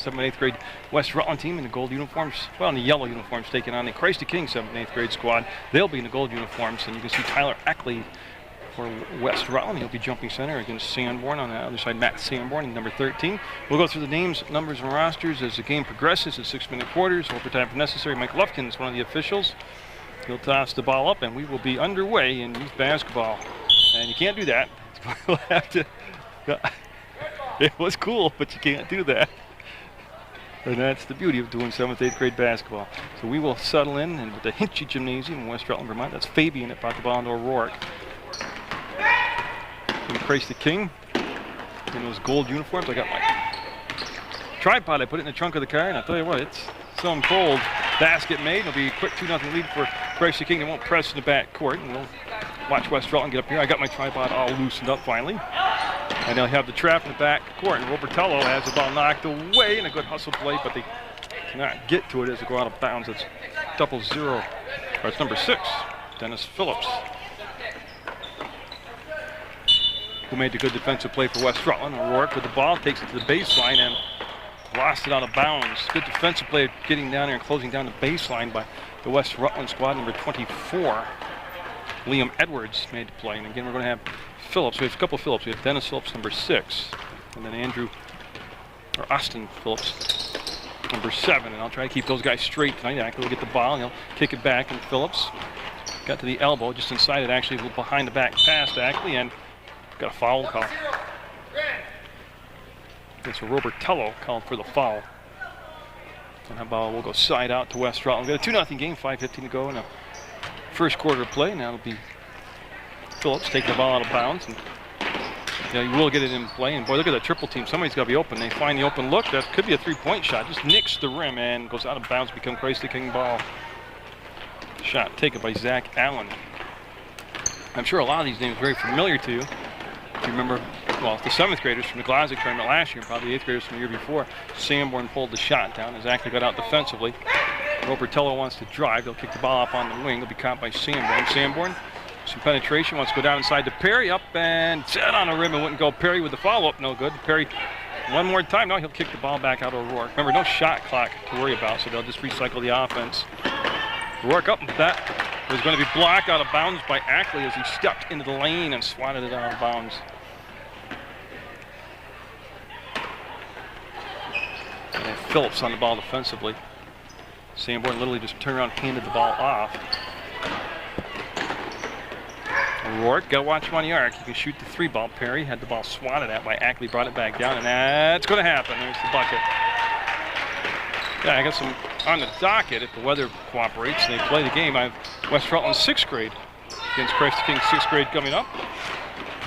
7th and 8th grade West Rutland team in the gold uniforms, well, in the yellow uniforms, taking on the Christ the King 7th and 8th grade squad. They'll be in the gold uniforms, and you can see Tyler Ackley for West Rutland. He'll be jumping center against Sanborn. On the other side, Matt Sanborn in number 13. We'll go through the names, numbers, and rosters as the game progresses at 6-minute quarters. Overtime if necessary. Mike Lufkin is one of the officials. He'll toss the ball up, and we will be underway in youth basketball. And you can't do that. We'll have to. It was cool, but you can't do that. And that's the beauty of doing 7th, 8th grade basketball. So we will settle in and with the Hinchy Gymnasium in West Rutland, Vermont. That's Fabian that brought the ball into O'Rourke. And Christ the King in those gold uniforms. I got my tripod. I put it in the trunk of the car, and I tell you what, it's so cold. Basket made. It'll be a quick 2-0 lead for Christ the King. They won't press in the back court, and we'll watch West Rutland get up here. I got my tripod all loosened up finally. And they'll have the trap in the back court, and Robertello has the ball knocked away in a good hustle play, but they cannot get to it as they go out of bounds. It's 0-0, or it's number 6, Dennis Phillips, who made the good defensive play for West Rutland. O'Rourke with the ball, takes it to the baseline and lost it out of bounds. Good defensive play getting down there and closing down the baseline by the West Rutland squad. Number 24, Liam Edwards made the play. And again, we're going to have Phillips. We have a couple of Phillips. We have Dennis Phillips, number 6, and then Austin Phillips, number 7. And I'll try to keep those guys straight tonight. Ackley will get the ball, and he'll kick it back, and Phillips got to the elbow, just inside it, actually, a little behind the back pass to Ackley, and got a foul call. It's Robertello called for the foul. And that ball will go side out to West Rutland. We've got a 2-0 game, 5:15 to go in the first quarter of play. Now it'll be Phillips taking the ball out of bounds. And yeah, you will get it in play. And boy, look at that triple team. Somebody's got to be open. They find the open look. That could be a 3-point shot. Just nicks the rim and goes out of bounds, become Christ the King ball. Shot taken by Zach Allen. I'm sure a lot of these names are very familiar to you. If you remember, well, the 7th graders from the Glazic tournament last year, probably the 8th graders from the year before, Sanborn pulled the shot down as Ackley got out defensively. Robertello wants to drive. He'll kick the ball up on the wing. He'll be caught by Sanborn. Sanborn, some penetration, wants to go down inside to Perry, up and set on the rim and wouldn't go. Perry with the follow-up, no good. Perry one more time. Now he'll kick the ball back out of O'Rourke. Remember, no shot clock to worry about, so they'll just recycle the offense. O'Rourke up, that was going to be blocked out of bounds by Ackley as he stepped into the lane and swatted it out of bounds. And Phillips on the ball defensively. Sanborn literally just turned around and handed the ball off. O'Rourke, got to watch him on the arc. He can shoot the 3-ball. Perry had the ball swatted at by Ackley, brought it back down, and that's going to happen. There's the bucket. Yeah, I got some on the docket if the weather cooperates and they play the game. I have West Rutland 6th grade against Christ the King 6th grade coming up.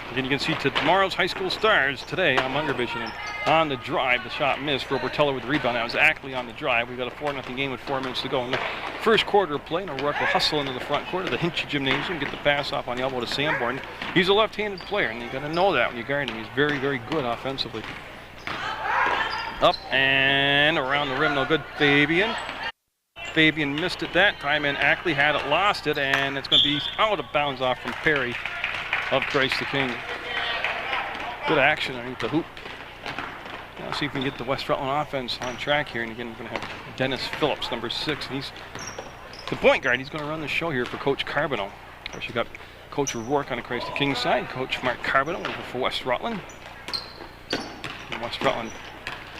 And then you can see tomorrow's high school stars today on Munger Vision. And on the drive, the shot missed. Robertello with the rebound. That was Ackley on the drive. We've got a 4-0 game with 4 minutes to go. In the first quarter of play, and O'Rourke will hustle into the front court of the Hinchy Gymnasium, get the pass off on the elbow to Sanborn. He's a left-handed player, and you got to know that when you guard him. He's very, very good offensively. Up and around the rim, no good. Fabian missed it that time, and Ackley had it, lost it, and it's going to be out of bounds off from Perry of Christ the King. Good action underneath the hoop. Now see if we can get the West Rutland offense on track here. And again, we're going to have Dennis Phillips, number 6. And he's the point guard. He's going to run the show here for Coach Carbonell. Of course, you got Coach O'Rourke on the Christ the King side, Coach Mark Carbonell over for West Rutland. And West Rutland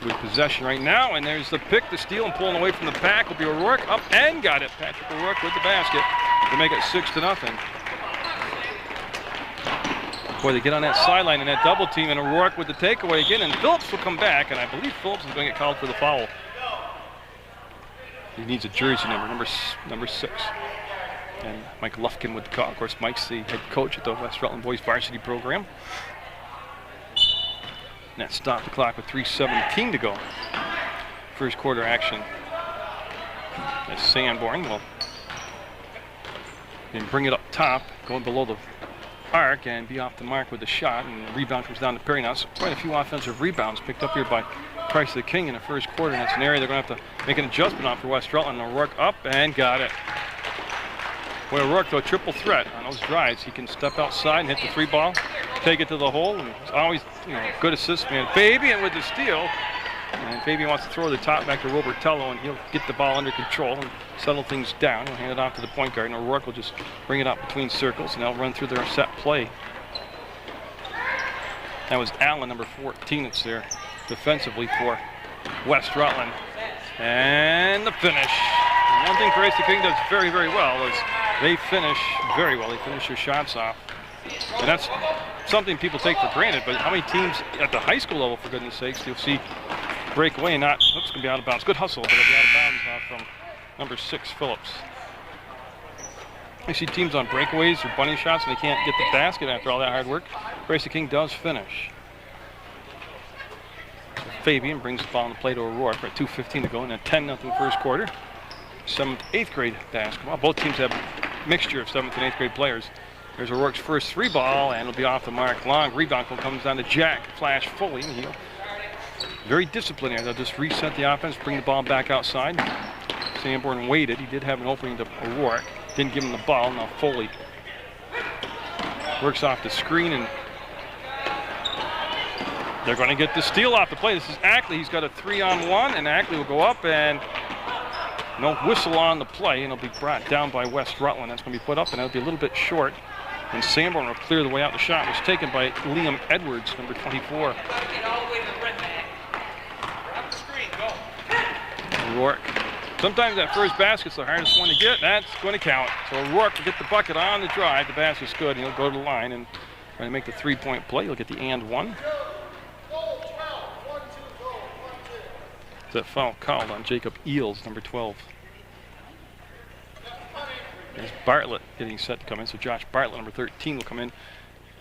with possession right now, and there's the pick, the steal, and pulling away from the pack will be O'Rourke, up and got it. Patrick O'Rourke with the basket to make it 6-0. Boy, they get on that sideline in that double team, and O'Rourke with the takeaway again, and Phillips will come back, and I believe Phillips is going to get called for the foul. He needs a jersey number 6. And Mike Lufkin with the call. Of course, Mike's the head coach at the West Rutland boys varsity program. And that stopped the clock with 3:17 to go. First quarter action. As Sanborn will then bring it up top, going below the arc and be off the mark with the shot, and the rebound comes down to Perry. Now, so quite a few offensive rebounds picked up here by Christ the King in the first quarter, and that's an area they're going to have to make an adjustment on for West Rutland. O'Rourke up and got it. Boy, O'Rourke, though, triple threat on those drives. He can step outside and hit the 3-ball, take it to the hole, and it's always, good assist man. Fabian with the steal, And Fabian wants to throw the top back to Robertello, and he'll get the ball under control and settle things down. He'll hand it off to the point guard, and O'Rourke will just bring it up between circles, and they'll run through their set play. That was Allen, number 14. It's there defensively for West Rutland. And the finish. And one thing Christ the King does very, very well is they finish very well. They finish their shots off. And that's something people take for granted, but how many teams at the high school level, for goodness sakes, you'll see breakaway and not, oops, going to be out of bounds. Good hustle, but it'll be out of bounds from number 6, Phillips. I see teams on breakaways or bunny shots and they can't get the basket after all that hard work. Christ the King does finish. Fabian brings the ball on the play to O'Rourke. Right, 2:15 to go in a 10-0 first quarter. 7th, 8th grade basketball. Both teams have a mixture of 7th and 8th grade players. There's O'Rourke's first 3 ball, and it'll be off the mark. Long rebound comes down to Jack. Flash fully, and he'll very disciplined here. They'll just reset the offense, bring the ball back outside. Sanborn waited. He did have an opening to O'Rourke. Didn't give him the ball. Now Foley works off the screen, and they're going to get the steal off the play. This is Ackley. He's got a 3-on-1, and Ackley will go up, and no whistle on the play, and it'll be brought down by West Rutland. That's going to be put up, and it'll be a little bit short. And Sanborn will clear the way out. The shot was taken by Liam Edwards, number 24. O'Rourke. Sometimes that first basket's the hardest one to get. That's going to count. So O'Rourke will get the bucket on the drive. The basket's good, and he'll go to the line and try to make the 3-point play. He'll get the and one. That foul called on Jacob Eels, number 12. There's Bartlett getting set to come in. So Josh Bartlett, number 13, will come in.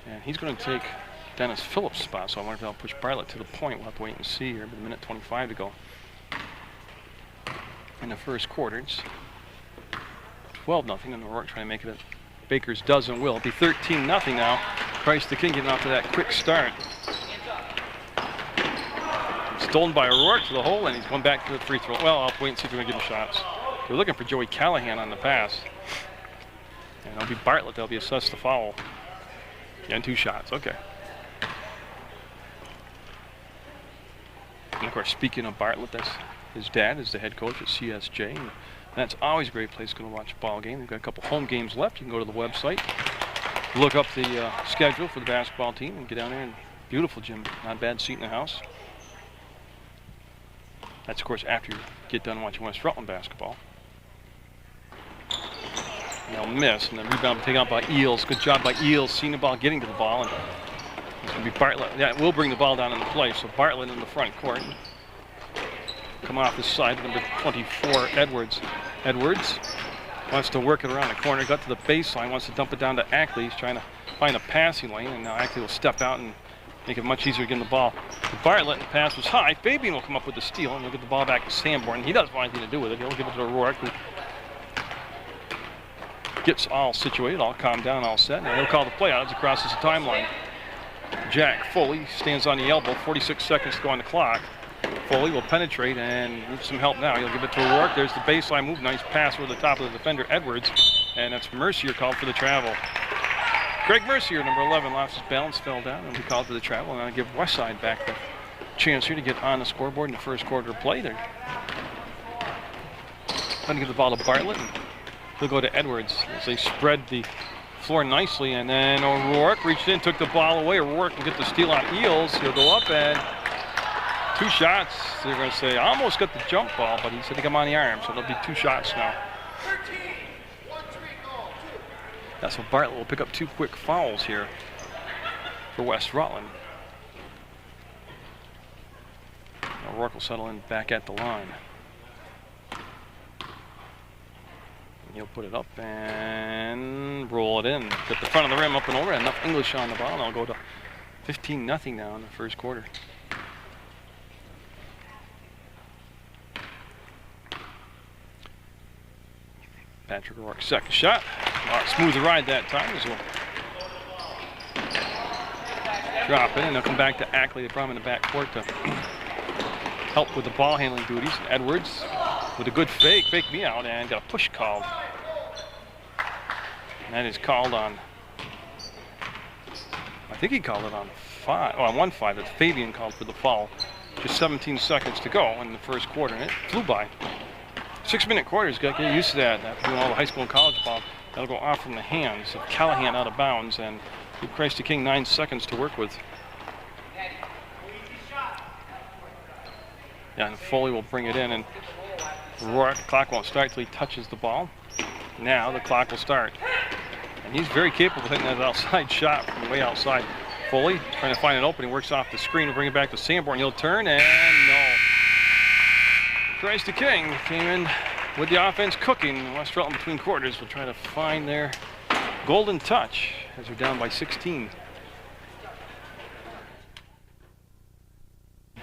And he's going to take Dennis Phillips' spot. So I wonder if they'll push Bartlett to the point. We'll have to wait and see here. But a minute 25 to go in the first quarter. It's 12-0, and O'Rourke trying to make it a Baker's dozen will. It'll be 13-0 now. Christ the King getting off to that quick start. Stolen by O'Rourke to the hole, and he's going back to the free throw. Well, I'll wait and see if we're going to give him shots. They're looking for Joey Callahan on the pass. And it'll be Bartlett. They'll be assessed the foul. And 2 shots. Okay. And of course, speaking of Bartlett, that's his dad is the head coach at CSJ. And that's always a great place to go to watch a ball game. They've got a couple home games left. You can go to the website, look up the schedule for the basketball team, and get down there. And beautiful gym. Not a bad seat in the house. That's, of course, after you get done watching West Rutland basketball. And they'll miss, and the rebound taken out by Eels. Good job by Eels, seeing the ball, getting to the ball. And it's going to be Bartlett. That will bring the ball down in the play. So Bartlett in the front court. Come off the side, number 24, Edwards. Edwards wants to work it around the corner. Got to the baseline, wants to dump it down to Ackley. He's trying to find a passing lane, and now Ackley will step out and make it much easier to get the ball. To Bartlett, the pass was high. Fabian will come up with the steal, and he'll get the ball back to Sanborn. He doesn't want anything to do with it. He'll give it to O'Rourke, who gets all situated, all calmed down, all set, and he'll call the play out as it crosses the timeline. Jack Foley stands on the elbow, 46 seconds to go on the clock. Foley will penetrate and need some help now. He'll give it to O'Rourke. There's the baseline move. Nice pass over the top of the defender, Edwards, and that's Mercier called for the travel. Greg Mercier, number 11, lost his balance, fell down, and we called for the travel. And I'll give Westside back the chance here to get on the scoreboard in the first quarter of play. They're going to give the ball to Bartlett, and he'll go to Edwards as they spread the floor nicely. And then O'Rourke reached in, took the ball away. O'Rourke will get the steal on Eels. He'll go up and 2 shots. They're going to say almost got the jump ball, but he said to come on the arm, so it'll be 2 shots now. That's what Bartlett will pick up 2 quick fouls here for West Rutland. O'Rourke will settle in back at the line. And he'll put it up and roll it in. Get the front of the rim up and over. Enough English on the ball, and I'll go to 15-0 now in the first quarter. Patrick O'Rourke's second shot. Smooth ride that time as well. Drop it, and they'll come back to Ackley. They brought him in the backcourt to help with the ball handling duties. Edwards with a good fake me out, and got a push called. And that is called on, I think he called it on 5, on 1-5. That Fabian called for the foul. just 17 seconds to go in the first quarter, and it flew by. 6-minute quarters, got to get used to that. After doing all the high school and college ball, that'll go off from the hands of Callahan out of bounds, and give Christ King 9 seconds to work with. Yeah, and Foley will bring it in, and Rourke, the clock won't start till he touches the ball. Now the clock will start. And he's very capable of hitting that outside shot from way outside. Foley trying to find an opening, works off the screen, will bring it back to Sanborn. He'll turn, and no. Christ King came in with the offense cooking. West Rutland between quarters will try to find their golden touch as they're down by 16.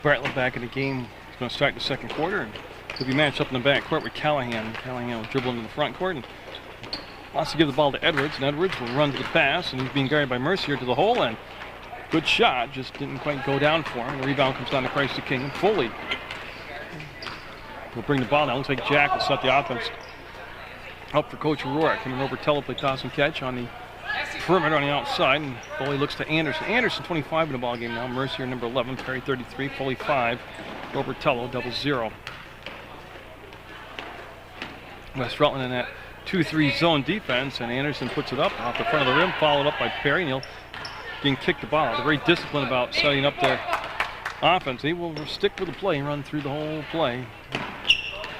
Bartlett back in the game. He's going to start the second quarter, and he'll be matched up in the back court with Callahan. Callahan will dribble into the front court and wants to give the ball to Edwards, and Edwards will run to the pass, and he's being guarded by Mercier to the hole, and good shot, just didn't quite go down for him. The rebound comes down to Christ King, and Foley will bring the ball down. Looks like Jack will set the offense up for Coach Rourke. Him and Robertello play toss and catch on the perimeter on the outside, and Foley looks to Anderson. Anderson 25 in the ball game now. Mercier number 11, Perry 33, Foley 5, Robertello 0-0. West Rutland in that 2-3 zone defense, and Anderson puts it up off the front of the rim, followed up by Perry, and he'll getting kicked the ball. They're very disciplined about setting up their offense. He will stick with the play and run through the whole play.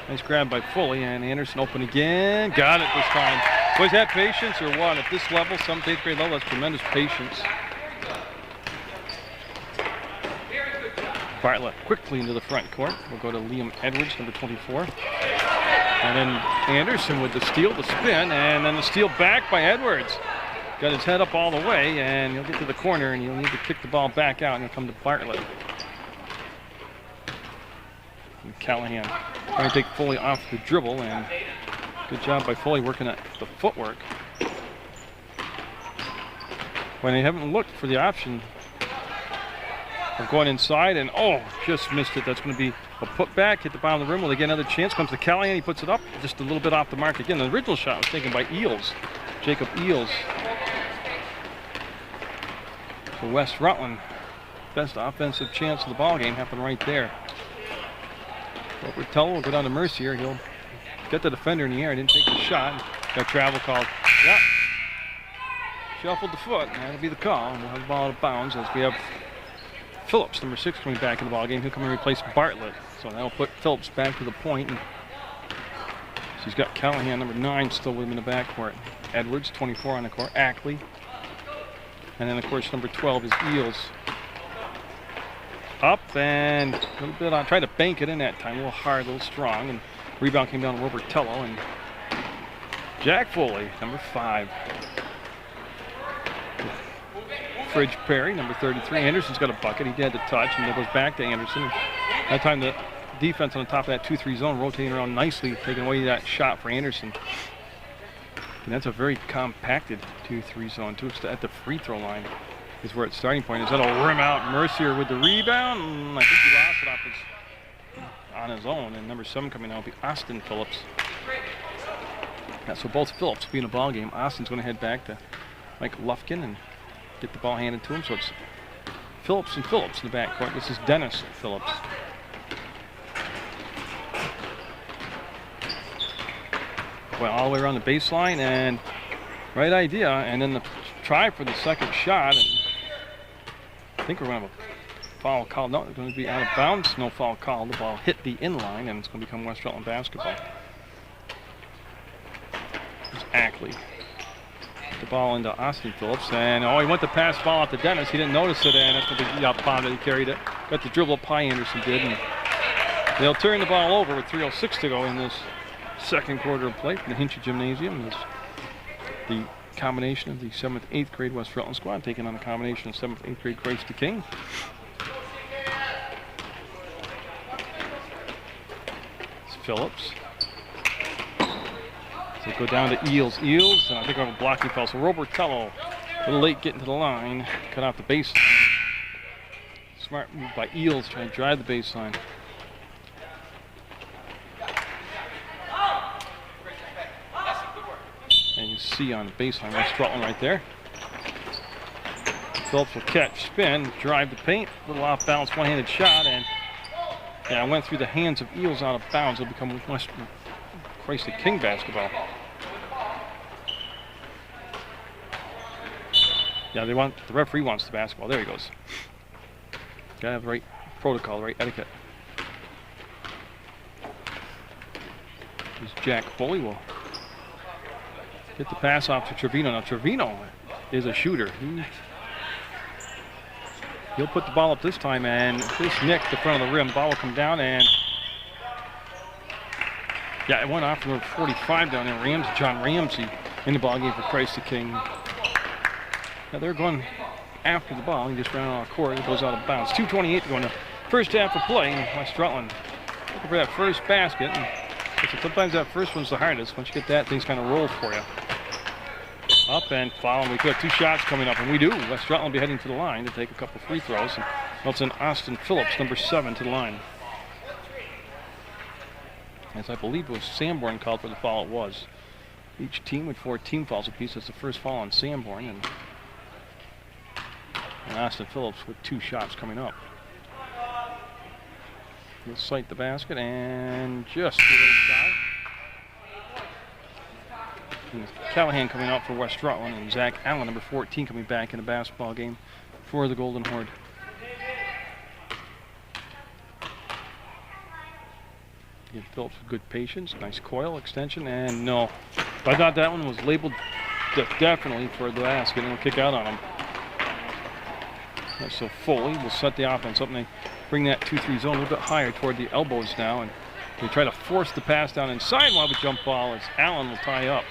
Nice grab by Foley, and Anderson open again. Got it this time. Boys, have patience or what? At this level, 7th, 8th grade level, that's tremendous patience. Bartlett quickly into the front court. We'll go to Liam Edwards, number 24. And then Anderson with the steal, the spin, and then the steal back by Edwards. Got his head up all the way, and he'll get to the corner, and he'll need to kick the ball back out, and he'll come to Bartlett. And Callahan trying to take Foley off the dribble, and good job by Foley working at the footwork. When they haven't looked for the option of going inside, and oh, just missed it. That's going to be a putback, hit the bottom of the rim. Will they get another chance? Comes to Callahan, he puts it up, just a little bit off the mark again. The original shot was taken by Eels, Jacob Eels. For West Rutland, best offensive chance of the ball game happened right there. Robertello will go down to Mercier. He'll get the defender in the air. Didn't take the shot. Got travel called. Yep. Shuffled the foot. That'll be the call. And we'll have the ball out of bounds as we have Phillips, number 6, coming back in the ball game. He'll come and replace Bartlett. So that'll put Phillips back to the point. And so he's got Callahan, number 9, still with him in the backcourt. Edwards, 24 on the court. Ackley. And then, of course, number 12 is Eels. Up and a little bit on, tried to bank it in that time. A little hard, a little strong. And rebound came down to Robertello. And Jack Foley, number 5. Fridge Perry, number 33. Anderson's got a bucket. He had the touch, and it goes back to Anderson. That time the defense on the top of that 2-3 zone rotating around nicely, taking away that shot for Anderson. And that's a very compacted 2-3 zone. At the free throw line is where its starting point is. That'll rim out. Mercier with the rebound. I think he lost it on his own. And number 7 coming out will be Austin Phillips. Yeah, so both Phillips will be in a ball game. Austin's going to head back to Mike Lufkin and get the ball handed to him. So it's Phillips and Phillips in the backcourt. This is Dennis Phillips. Well, all the way around the baseline, and right idea, and then the try for the second shot, and I think we're going to have a foul call. No, it's going to be out of bounds. No foul call. The ball hit the inline, and it's going to become West Rutland basketball. It's Ackley. The ball into Austin Phillips, and oh, he went to pass ball out to Dennis. He didn't notice it, and that's going to be up on it. He carried it. Got the dribble up high, Anderson did, and they'll turn the ball over with 3:06 to go in this second quarter of play from the Hinchy Gymnasium. Is the combination of the 7th, 8th grade West Rutland squad taking on the combination of 7th, 8th grade Christ King. It's Phillips. So go down to Eels, and I think I have a blocking foul. So Robertello, a little late getting to the line, cut off the baseline. Smart move by Eels trying to drive the baseline. And you see on the baseline, West Rutland right there. Phillips will catch, spin, drive the paint, a little off balance, one-handed shot, and Yeah, it went through the hands of Eels out of bounds. It'll become Western Christ King basketball. Yeah, the referee wants the basketball. There he goes. Gotta have the right protocol, the right etiquette. Here's Jack Foley will get the pass off to Trevino. Now Trevino is a shooter. He'll put the ball up this time, and this nicked the front of the rim. The ball will come down, and yeah, it went off from number 45 down there. John Ramsey in the ball game for Christ the King. Now they're going after the ball. He just ran out of court. It goes out of bounds. 2:28 to go in the first half of play. West Rutland looking for that first basket. And sometimes that first one's the hardest. Once you get that, things kind of roll for you. Up and foul. We could have 2 shots coming up, and we do. West Rutland will be heading to the line to take a couple free throws. And that's in Austin Phillips, number 7, to the line. As I believe it was Sanborn called for the foul. It was. Each team with 4 team fouls apiece. That's the first foul on Sanborn. And Austin Phillips with 2 shots coming up. He'll sight the basket and just get inside. And Callahan coming out for West Rutland, and Zach Allen, number 14, coming back in the basketball game for the Golden Horde. Give Phillips with good patience, nice coil extension, and no. I thought that one was labeled definitely for the basket, and it'll kick out on him. So Foley will set the offense up, and they bring that 2-3 zone a little bit higher toward the elbows now, and they try to force the pass down inside. While the jump ball as Allen will tie up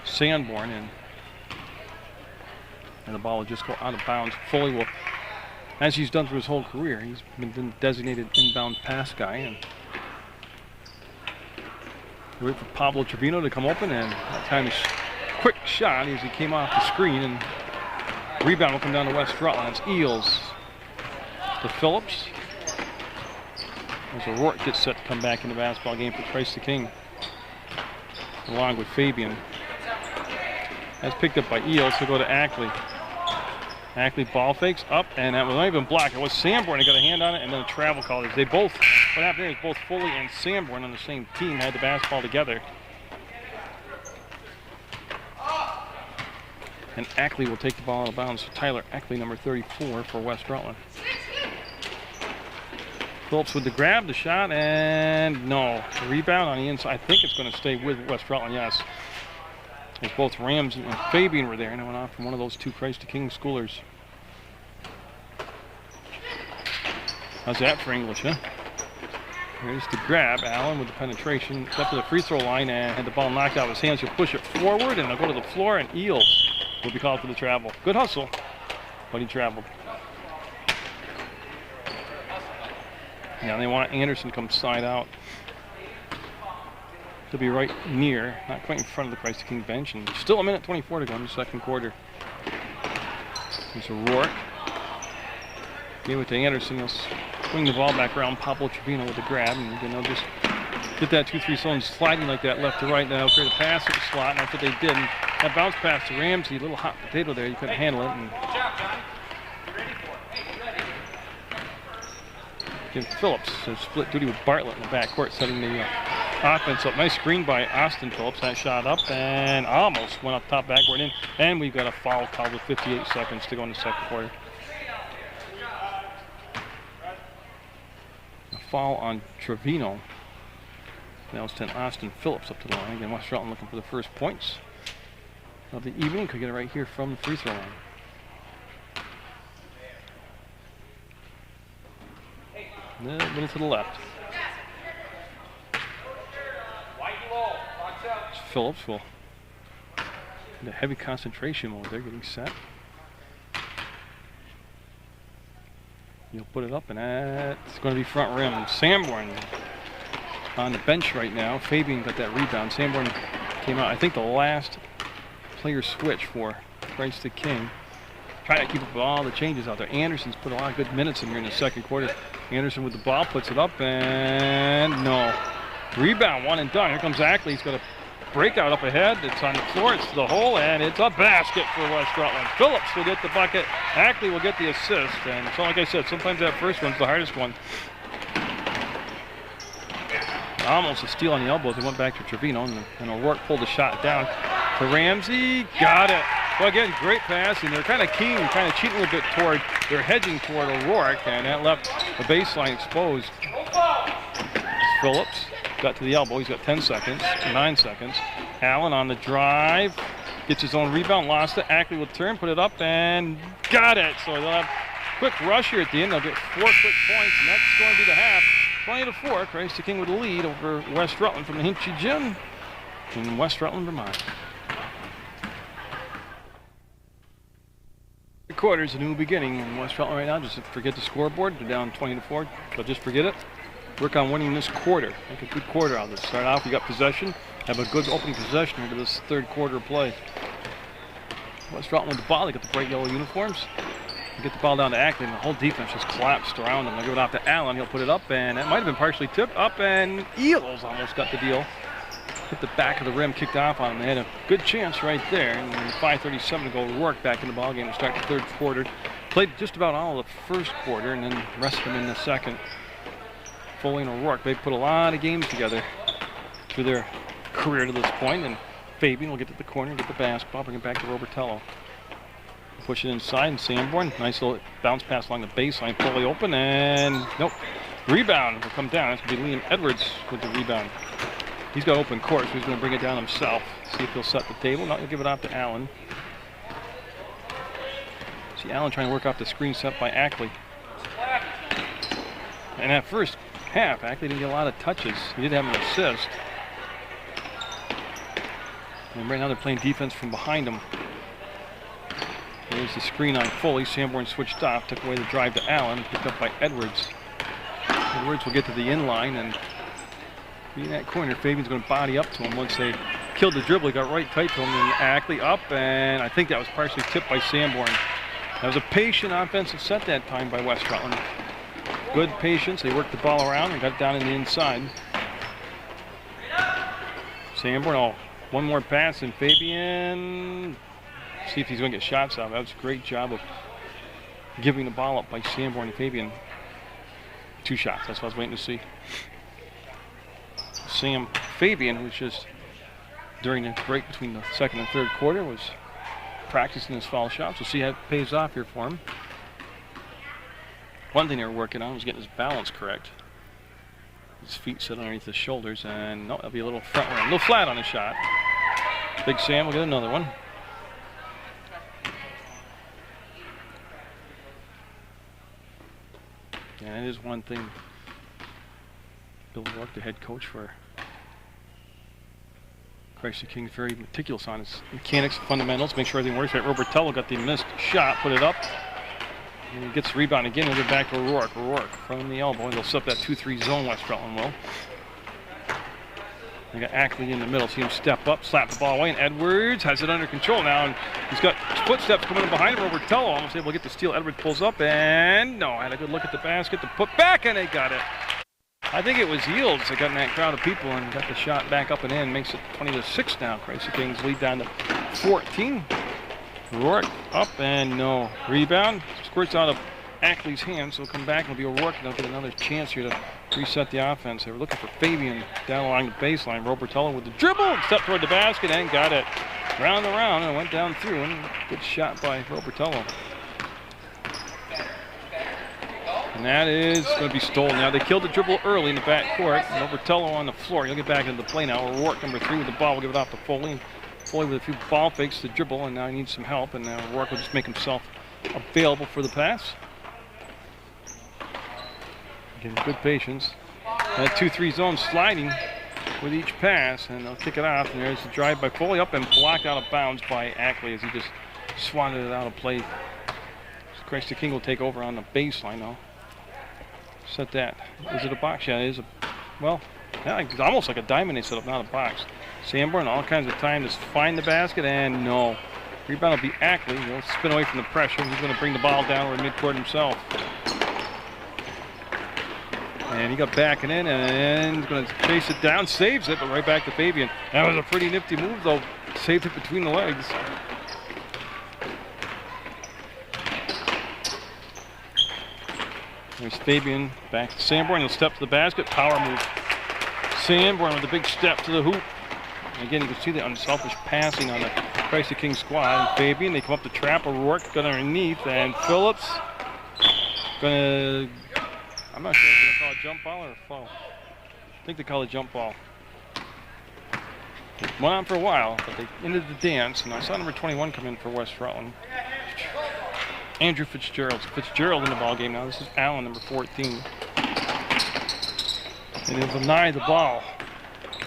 Sanborn, and the ball will just go out of bounds. Foley will, as he's done through his whole career, he's been designated inbound pass guy, and wait for Pablo Trevino to come open, and that time is quick shot as he came off the screen, and rebound will come down to West Rutland. It's Eels to Phillips. As O'Rourke gets set to come back in the basketball game for Christ the King, along with Fabian. That's picked up by Eels. He'll go to Ackley. Ackley ball fakes up, and that was not even blocked. It was Sanborn. He got a hand on it, and then a travel call. They both, what happened there is both Foley and Sanborn on the same team had the basketball together. And Ackley will take the ball out of bounds. Tyler Ackley, number 34 for West Rutland. Phillips with the grab, the shot, and no. The rebound on the inside. I think it's going to stay with West Rutland, yes. As both Ramsey and Fabian were there, and it went off from one of those 2 Christ the King schoolers. How's that for English, huh? Here's the grab. Allen with the penetration. Up to the free throw line and had the ball knocked out of his hands. He'll push it forward, and they'll go to the floor, and Eels will be called for the travel. Good hustle, but he traveled. Now they want Anderson to come side out. He'll be right near, not quite in front of the Christ the King bench, and still 1:24 to go in the second quarter. Here's O'Rourke. Give it to Anderson. He'll swing the ball back around. Pablo Trevino with the grab, and again, they'll just get that 2-3 zone sliding like that left to right. Now they'll create a pass at the slot, and that's what they did. And that bounce pass to Ramsey, a little hot potato there. You couldn't handle it. And Jim Phillips has split duty with Bartlett in the backcourt, setting the offense up. Nice screen by Austin Phillips. That shot up and almost went up top backward in. And we've got a foul called with 58 seconds to go in the second quarter. A foul on Trevino. Now it's 10 Austin Phillips up to the line. Again, West Rutland looking for the first points of the evening. Could get it right here from the free throw line. A little to the left. Phillips will in a heavy concentration mode there, getting set. He'll put it up, and that's going to be front rim. And Sanborn on the bench right now. Fabian got that rebound. Sanborn came out, I think, the last player switch for Christ the King. Trying to keep up with all the changes out there. Anderson's put a lot of good minutes in here in the second quarter. Anderson with the ball, puts it up, and no. Rebound, one and done. Here comes Ackley. He's got a breakout up ahead. It's on the floor. It's to the hole, and it's a basket for West Rutland. Phillips will get the bucket. Ackley will get the assist. And so, like I said, sometimes that first one's the hardest one. Almost a steal on the elbows. They went back to Trevino, and O'Rourke pulled the shot down to Ramsey. Got it. Well, again, great pass, and they're kind of keen, kind of cheating a little bit toward, they're hedging toward O'Rourke, and that left the baseline exposed. Phillips got to the elbow. He's got 10 seconds, 9 seconds. Allen on the drive, gets his own rebound, lost it. Ackley will turn, put it up, and got it. So they'll have a quick rush here at the end. They'll get 4 quick points, and that's going to be the half. 20-4, Christ King with the lead over West Rutland from the Hinchy Gym in West Rutland, Vermont. The quarter's a new beginning in West Rutland right now. Just forget the scoreboard. They're down 20-4, so just forget it. Work on winning this quarter. Make a good quarter out of this. Start off, you got possession. Have a good open possession into this third quarter play. West Rutland with the ball. They got the bright yellow uniforms. They get the ball down to Ackley, and the whole defense just collapsed around them. They'll give it off to Allen. He'll put it up, and that might have been partially tipped up, and Eels almost got the deal. Hit the back of the rim, kicked off on them. They had a good chance right there, and 5:37 to go. Rourke back in the ball game to start the third quarter. Played just about all of the first quarter, and then rested them in the second. Foley and O'Rourke, they've put a lot of games together through their career to this point, and Fabian will get to the corner, get the basketball, bring it back to Robertello. Push it inside, and Sanborn, nice little bounce pass along the baseline. Foley open, and nope. Rebound will come down. That's going to be Liam Edwards with the rebound. He's got open court, so he's going to bring it down himself. See if he'll set the table. No, he'll give it off to Allen. See Allen trying to work off the screen set by Ackley. And at first half, Ackley didn't get a lot of touches. He did have an assist. And right now they're playing defense from behind him. There's the screen on Foley. Sanborn switched off, took away the drive to Allen, picked up by Edwards. Edwards will get to the inline, and be in that corner. Fabian's going to body up to him once they killed the dribble. He got right tight to him, and Ackley up, and I think that was partially tipped by Sanborn. That was a patient offensive set that time by West Rutland. Good patience. They worked the ball around and got it down in the inside. Sanborn, oh, one more pass, and Fabian, see if he's going to get shots out. That was a great job of giving the ball up by Sanborn and Fabian. 2 shots, that's what I was waiting to see. Fabian, who was just during the break between the second and third quarter, was practicing his foul shots. We'll see how it pays off here for him. One thing they were working on was getting his balance correct. His feet sit underneath his shoulders, and no, that'll be a little front run, a little flat on his shot. Big Sam will get another one. And it is one thing Bill Rourke, the head coach for Christ King, is very meticulous on his mechanics, fundamentals, make sure everything works. Right, Robertello got the missed shot, put it up. And he gets the rebound again. He'll get back to O'Rourke. O'Rourke from the elbow, and they'll set up that 2-3 zone. West Rutland will. They got Ackley in the middle. See him step up, slap the ball away, and Edwards has it under control now. And he's got footsteps coming in behind him. Robertello almost able to get the steal. Edwards pulls up, and no, had a good look at the basket to put back, and they got it. I think it was Yields that got in that crowd of people and got the shot back up and in. Makes it 20-6 now. Christ Kings lead down to 14. Rourke up, and no. Rebound. Squirts out of Ackley's hand, so he'll come back and it'll be O'Rourke, and they'll get another chance here to reset the offense. They were looking for Fabian down along the baseline. Robertello with the dribble and stepped toward the basket and got it. Round and round, and went down through, and good shot by Robertello. And that is going to be stolen now. They killed the dribble early in the back court. Robertello on the floor. He'll get back into the play now. O'Rourke, number 3 with the ball, will give it off to Foley. And Foley with a few ball fakes to dribble, and now he needs some help, and now O'Rourke will just make himself available for the pass. Again, good patience. That 2-3 zone sliding with each pass, and they'll kick it off. And there's the drive by Foley, up and blocked out of bounds by Ackley as he just swatted it out of play. So Christ the King will take over on the baseline now. Set that. Is it a box? Yeah, it is. Well, it's almost like a diamond they set up, not a box. Sanborn, all kinds of time to find the basket, and no. Rebound will be Ackley. He'll spin away from the pressure. He's going to bring the ball down over midcourt himself. And he got backing in, and he's going to chase it down, saves it, but right back to Fabian. That was a pretty nifty move, though. Saved it between the legs. There's Fabian back to Sanborn. He'll step to the basket. Power move. Sanborn with a big step to the hoop. And again, you can see the unselfish passing on the Christ the King squad. And Fabian, they come up to trap. O'Rourke got underneath, and Phillips gonna. I'm not sure if they're gonna call a jump ball or a foul. I think they call a jump ball. It went on for a while, but they ended the dance, and I saw number 21 come in for West Rutland. Andrew Fitzgerald. Fitzgerald in the ball game now. This is Allen, number 14. And he'll deny the ball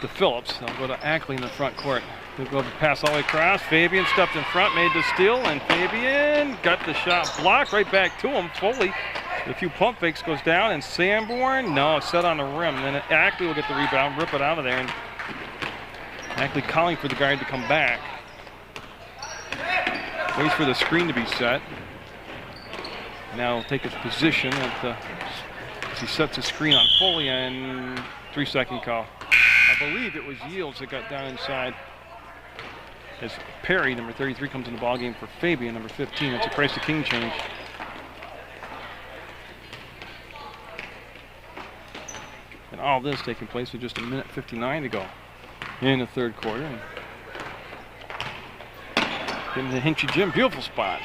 to Phillips. They'll go to Ackley in the front court. He'll go pass all the way across. Fabian stepped in front, made the steal, and Fabian got the shot blocked right back to him. Foley, a few pump fakes, goes down, and Sanborn, no, set on the rim. And then Ackley will get the rebound, rip it out of there, and Ackley calling for the guard to come back. Waits for the screen to be set. Now he'll take his position as he sets his screen on Foley, and 3-second call. I believe it was Yields that got down inside as Perry, number 33, comes in the ballgame for Fabian, number 15. That's a Christ the King change. And all this taking place with just 1:59 to go in the third quarter. And getting the Hinchy Gym, beautiful spot.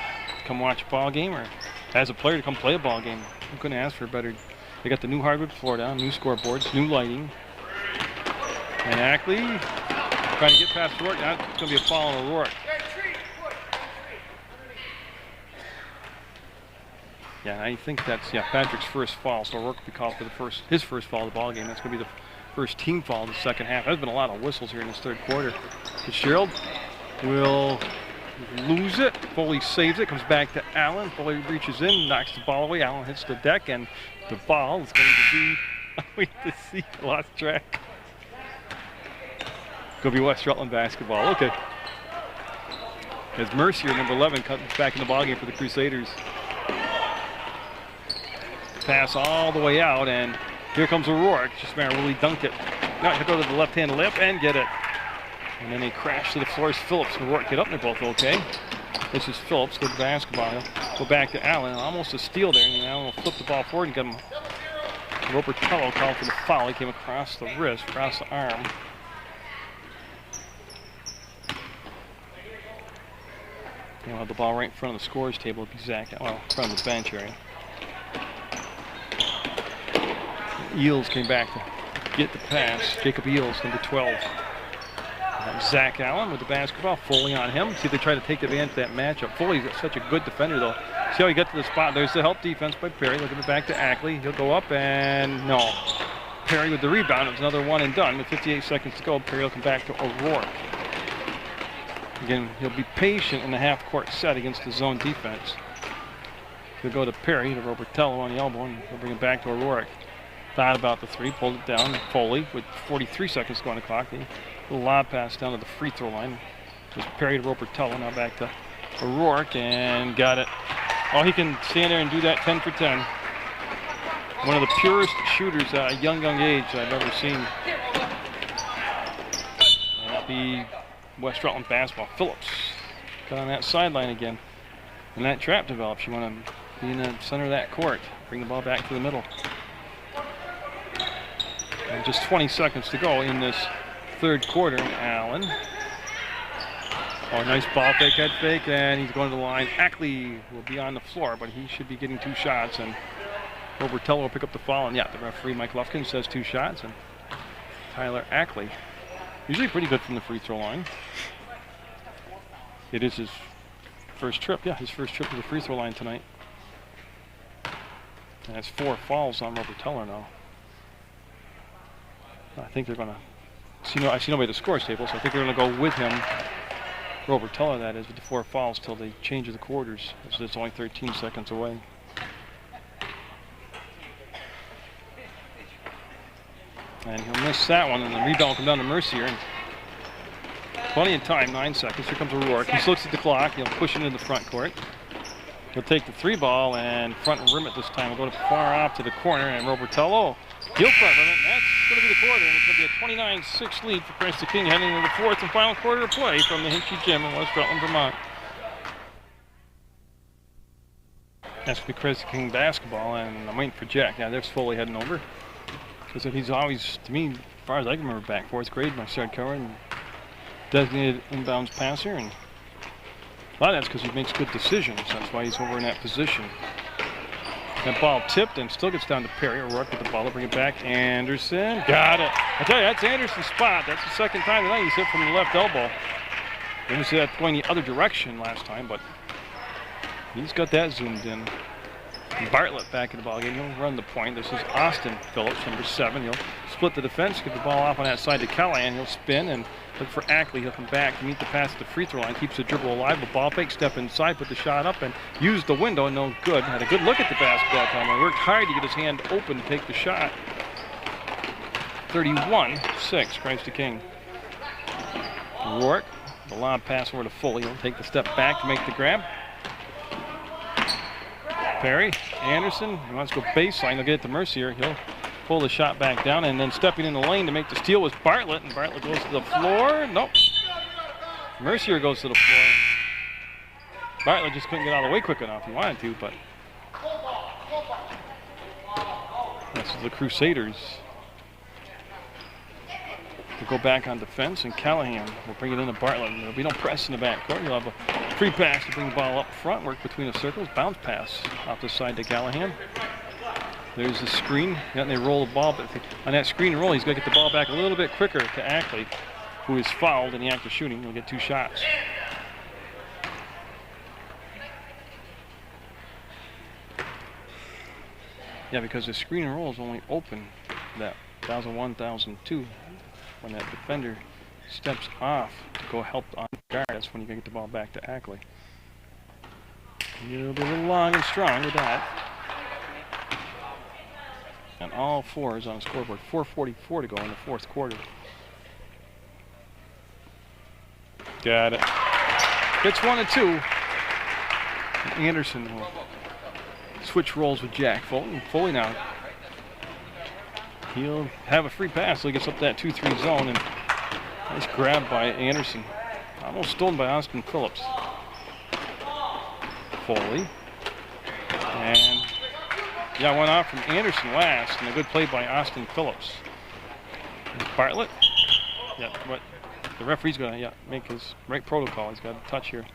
Come watch a ball game, or as a player to come play a ball game. I'm couldn't ask for a better. They got the new hardwood floor down, new scoreboards, new lighting. And Ackley trying to get past O'Rourke. Now it's going to be a foul on O'Rourke. Yeah, I think that's Patrick's first foul. So O'Rourke will be called for his first foul of the ball game. That's going to be the first team foul of the second half. There's been a lot of whistles here in this third quarter. Fitzgerald will lose it. Foley saves it. Comes back to Allen. Foley reaches in, knocks the ball away. Allen hits the deck, and the ball is going to be. Wait to see. Lost track. Going to be West Rutland basketball. Okay. As Mercier, number 11, comes back in the ballgame for the Crusaders. Pass all the way out, and here comes O'Rourke. Just really dunked it. Now he'll go to the left-hand lip and get it. And then they crash to the floor as Phillips and O'Rourke get up, and they're both okay. This is Phillips, good basketball. He'll go back to Allen. Almost a steal there, and Allen will flip the ball forward and get him. Robertello called for the foul. He came across the wrist, across the arm. He'll have the ball right in front of the scorer's table. It'll be Zach, well, in front of the bench area. Eels came back to get the pass. Jacob Eels, number 12. Zach Allen with the basketball. Foley on him. See if they try to take advantage of that matchup. Foley's such a good defender, though. See how he got to the spot. There's the help defense by Perry. Looking back to Ackley. He'll go up, and no. Perry with the rebound. It was another one and done. With 58 seconds to go, Perry will come back to O'Rourke. Again, he'll be patient in the half-court set against the zone defense. He'll go to Perry, to Robertello on the elbow, and he'll bring it back to O'Rourke. Thought about the three, pulled it down. Foley with 43 seconds to go on the clock. A lob pass down to the free throw line. Just Perry to Robertello, now back to O'Rourke, and got it. Oh, he can stand there and do that 10 for 10. One of the purest shooters at a young age I've ever seen. And that'll be West Rutland basketball. Phillips got on that sideline again. And that trap develops. You want to be in the center of that court. Bring the ball back to the middle. And just 20 seconds to go in this third quarter. Allen. Oh, nice ball fake, head fake, and he's going to the line. Ackley will be on the floor, but he should be getting 2 shots. And Robertello will pick up the foul. And yeah, the referee, Mike Lufkin, says 2 shots. And Tyler Ackley, usually pretty good from the free throw line. It is his first trip. Yeah, his first trip to the free throw line tonight. And that's 4 fouls on Robertello now. I think they're going to. I see nobody at the scores table, so I think they're going to go with him. Robertello, that is, with the 4 fouls till they change the quarters. So it's only 13 seconds away. And he'll miss that one, and the rebound will come down to Mercier. And plenty of time, 9 seconds. Here comes O'Rourke. He looks at the clock. He'll push it into the front court. He'll take the 3 ball and front rim it this time. He'll go far off to the corner, and Robertello, he'll front rim it. And that's going to be the quarter, and it's going to be a 29-6 lead for Christ the King heading into the 4th and final quarter of play from the Hinchy Gym in West Rutland, Vermont. That's going to be Christ the King basketball, and I'm waiting for Jack. Now there's Foley heading over. Because he's always, to me, far as I can remember back, 4th grade, when I started covering, designated inbounds passer, and a lot of that's because he makes good decisions. That's why he's over in that position. That ball tipped and still gets down to Perry. O'Rourke with the ball to bring it back. Anderson, got it. I tell you, that's Anderson's spot. That's the second time tonight he's hit from the left elbow. Didn't see that going the other direction last time, but he's got that zoomed in. Bartlett back in the ball game. He'll run the point. This is Austin Phillips, number 7. He'll split the defense, get the ball off on that side to Callahan. He'll spin and look for Ackley. He'll come back to meet the pass at the free throw line. Keeps the dribble alive. The ball fake, step inside, put the shot up, and used the window. No good. Had a good look at the basket that time. He worked hard to get his hand open to take the shot. 31-6, Christ the King. Rourke, the lob pass over to Foley. He'll take the step back to make the grab. Perry, Anderson, he wants to go baseline. He'll get it to Mercier. He'll pull the shot back down, and then stepping in the lane to make the steal was Bartlett, and Bartlett goes to the floor. Nope. Mercier goes to the floor. Bartlett just couldn't get out of the way quick enough. He wanted to, but this is the Crusaders. We'll go back on defense, and Callahan will bring it into Bartlett. There'll be no press in the backcourt. He'll have a free pass to bring the ball up front, work between the circles, bounce pass off the side to Callahan. There's the screen, and they roll the ball, but on that screen and roll, he's got to get the ball back a little bit quicker to Ackley, who is fouled in the act of shooting. He'll get 2 shots. Yeah, because the screen and roll is only open that 1001, 1002. When that defender steps off to go help on guard, that's when you can get the ball back to Ackley. You'll be a little long and strong with that. And all 4 is on the scoreboard. 4:44 to go in the 4th quarter. Got it. Gets 1 and 2. And Anderson will switch roles with Jack Fulton. Foley now. He'll have a free pass, so he gets up that 2-3 zone, and nice grab by Anderson. Almost stolen by Austin Phillips. Foley. And yeah, went off from Anderson last, and a good play by Austin Phillips. And Bartlett. Yeah, what the referee's going to make his right protocol. He's got a touch here.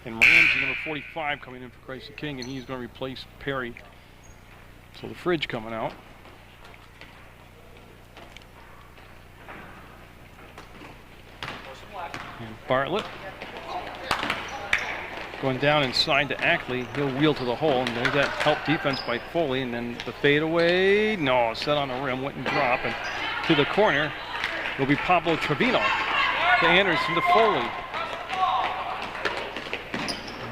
And Ramsey, number 45, coming in for Christ the King, and he's going to replace Perry. So the fridge coming out. And Bartlett going down inside to Ackley. He'll wheel to the hole, and there's that help defense by Foley, and then the fadeaway. No, set on the rim, went and dropped, and to the corner will be Pablo Trevino. To Anderson, to Foley.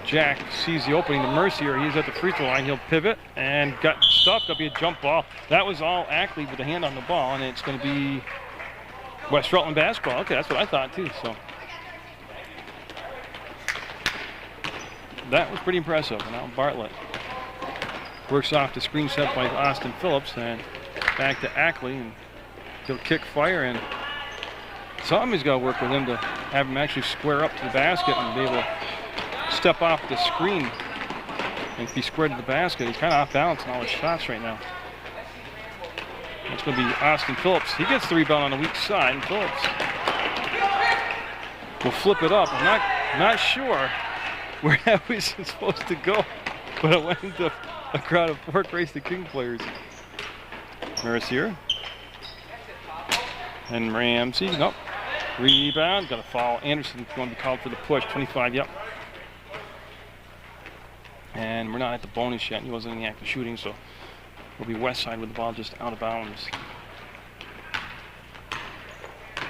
Jack sees the opening to Mercier. He's at the free throw line. He'll pivot and got stuffed. That'll be a jump ball. That was all Ackley with the hand on the ball, and it's going to be West Rutland basketball. Okay, that's what I thought too. So that was pretty impressive. And now Bartlett works off the screen set by Austin Phillips, and back to Ackley, and he'll kick fire, and somebody's got to work with him to have him actually square up to the basket and be able to step off the screen and be squared to the basket. He's kind of off balance in all his shots right now. It's going to be Austin Phillips. He gets the rebound on the weak side, and Phillips will flip it up. I'm not sure where that was supposed to go, but it went into a crowd of 4 Christ the King players. Mercier. And Ramsey. Nope. Rebound. Got a foul. Anderson going to be called for the push. 25, yep. And we're not at the bonus yet. He wasn't in the act of shooting, so we'll be west side with the ball just out of bounds.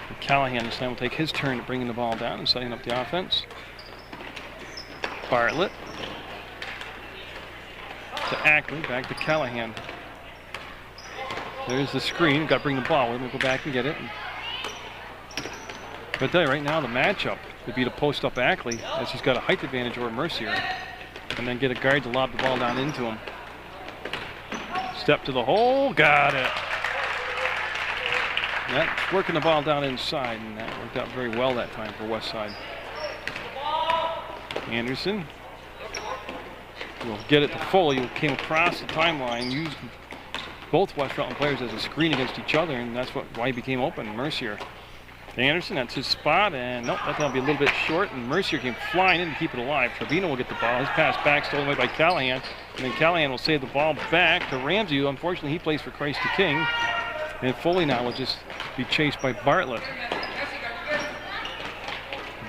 And Callahan this time will take his turn to bringing the ball down and setting up the offense. Bartlett to Ackley, back to Callahan. There's the screen. Got to bring the ball. We're going to go back and get it. But I tell you right now, the matchup would be to post up Ackley, as he's got a height advantage over Mercier, and then get a guard to lob the ball down into him. Step to the hole, got it. That's working the ball down inside, and that worked out very well that time for Westside. Anderson will get it to Foley, who came across the timeline, used both West Rutland players as a screen against each other, and that's why he became open. Mercier to Anderson, that's his spot, and nope, that's going to be a little bit short, and Mercier came flying in to keep it alive. Trevino will get the ball. His pass back, stolen away by Callahan, and then Callahan will save the ball back to Ramsey, who unfortunately he plays for Christ the King, and Foley now will just be chased by Bartlett.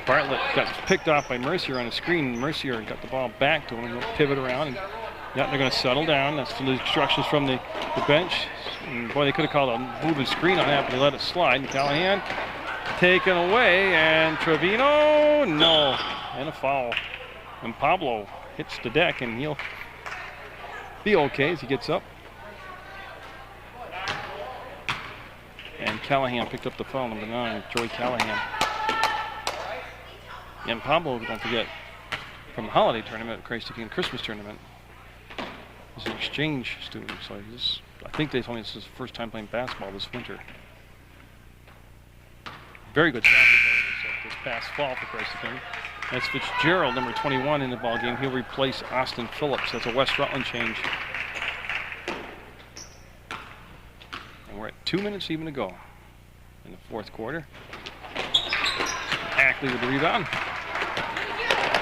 Bartlett got picked off by Mercier on a screen. Mercier got the ball back to him, and he'll pivot around, and yeah, they're going to settle down. That's the instructions from the bench. And boy, they could have called a moving screen on that, but they let it slide. And Callahan taken away, and Trevino, no, and a foul. And Pablo hits the deck, and he'll be okay as he gets up. And Callahan picked up the foul, number 9, Joey Callahan. And Pablo, don't forget, from the holiday tournament, Christ the King Christmas tournament, he's an exchange student, so I think they told me this is his first time playing basketball this winter. Very good shot this past fall for Christ the King. That's Fitzgerald, number 21 in the ball game. He'll replace Austin Phillips. That's a West Rutland change. And we're at 2 minutes even to go in the fourth quarter. Ackley with the rebound.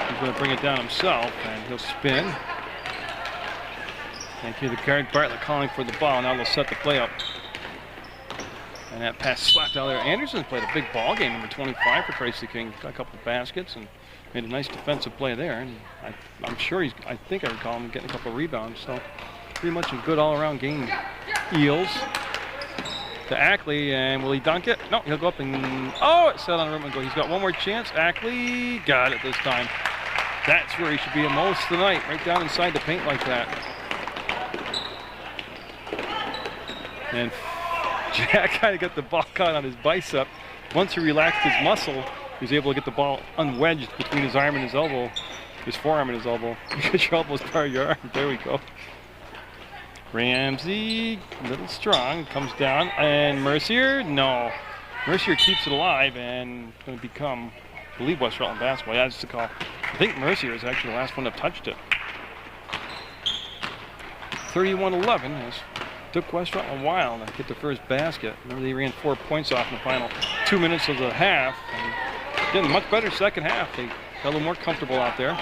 He's going to bring it down himself, and he'll spin. Thank you, the guard Bartlett calling for the ball. Now they'll set the play up. And that pass slapped out there. Anderson played a big ball game, number 25 for Christ the King. Got a couple of baskets and made a nice defensive play there. And I'm sure I think I recall him getting a couple of rebounds. So pretty much a good all-around game. Eels to Ackley, and will he dunk it? No, he'll go up and, oh, it set on the rim and go. He's got one more chance. Ackley got it this time. That's where he should be the most tonight, right down inside the paint like that. And Jack kind of got the ball caught on his bicep. Once he relaxed his muscle, he was able to get the ball unwedged between his arm and his elbow, his forearm and his elbow. You get your elbows part of your arm. There we go. Ramsey, a little strong, comes down, and Mercier, no. Mercier keeps it alive, and it's going to become, I believe, West Rutland basketball. Yeah, that's the call. I think Mercier is actually the last one that touched it. 31-11 is. Took West Rutland a while to get the first basket. Remember, they ran 4 points off in the final 2 minutes of the half. And again, much better second half. They got a little more comfortable out there.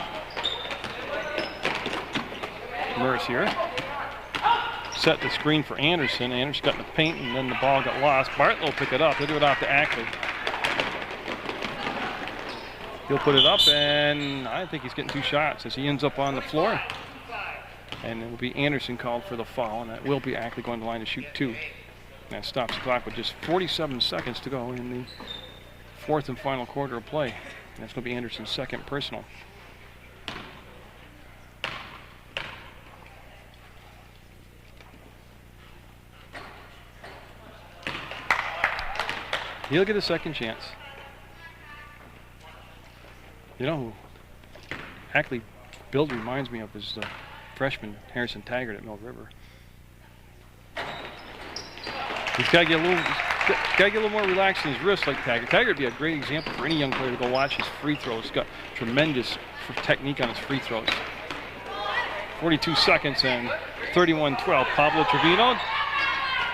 Mercier set the screen for Anderson. Anderson got in the paint, and then the ball got lost. Bartlett will pick it up. He'll do it off to Ackley. He'll put it up, and I think he's getting 2 shots as he ends up on the floor. And it will be Anderson called for the foul, and that will be Ackley going to the line to shoot 2. And that stops the clock with just 47 seconds to go in the fourth and final quarter of play. And that's going to be Anderson's second personal. He'll get a second chance. You know who Ackley build reminds me of is freshman Harrison Taggart at Mill River. He's got to get a little more relaxed in his wrist like Taggart. Taggart would be a great example for any young player to go watch his free throws. He's got tremendous technique on his free throws. 42 seconds and 31-12. Pablo Trevino.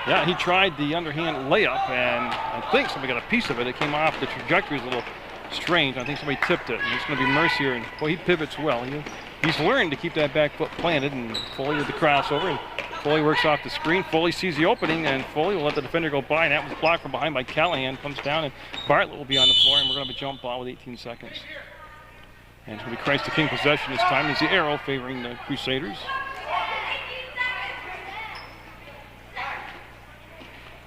Yeah, he tried the underhand layup, and I think somebody got a piece of it. It came off. The trajectory is a little strange. I think somebody tipped it, and it's going to be Mercier. And boy, he pivots well. He's learned to keep that back foot planted, and Foley with the crossover. And Foley works off the screen. Foley sees the opening, and Foley will let the defender go by, and that was blocked from behind by Callahan. Comes down, and Bartlett will be on the floor, and we're going to have a jump ball with 18 seconds. And it's going to be Christ the King possession this time. Is the arrow favoring the Crusaders.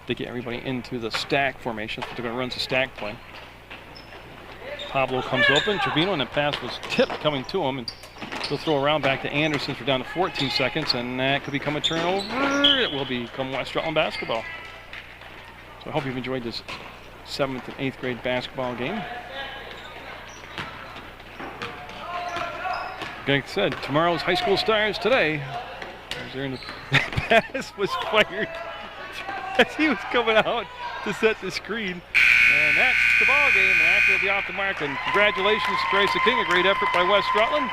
They get everybody into the stack formation. They're going to run the stack play. Pablo comes open. Trevino, and the pass was tipped coming to him, and he'll throw around back to Anderson for down to 14 seconds, and that could become a turnover. It will become West Rutland basketball. So I hope you've enjoyed this 7th and 8th grade basketball game. Like I said, tomorrow's high school stars today. The pass was fired as he was coming out to set the screen. And that's the ball game, and Ackley will be off the mark. And congratulations to Christ the King, a great effort by West Rutland.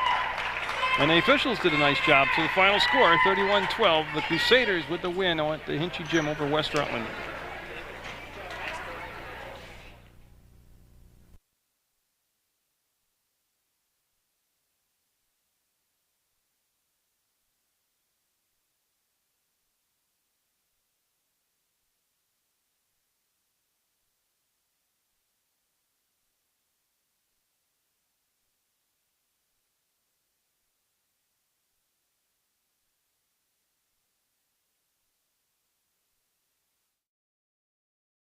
And the officials did a nice job. So the final score, 31-12. The Crusaders with the win at the Hinchy Gym over West Rutland.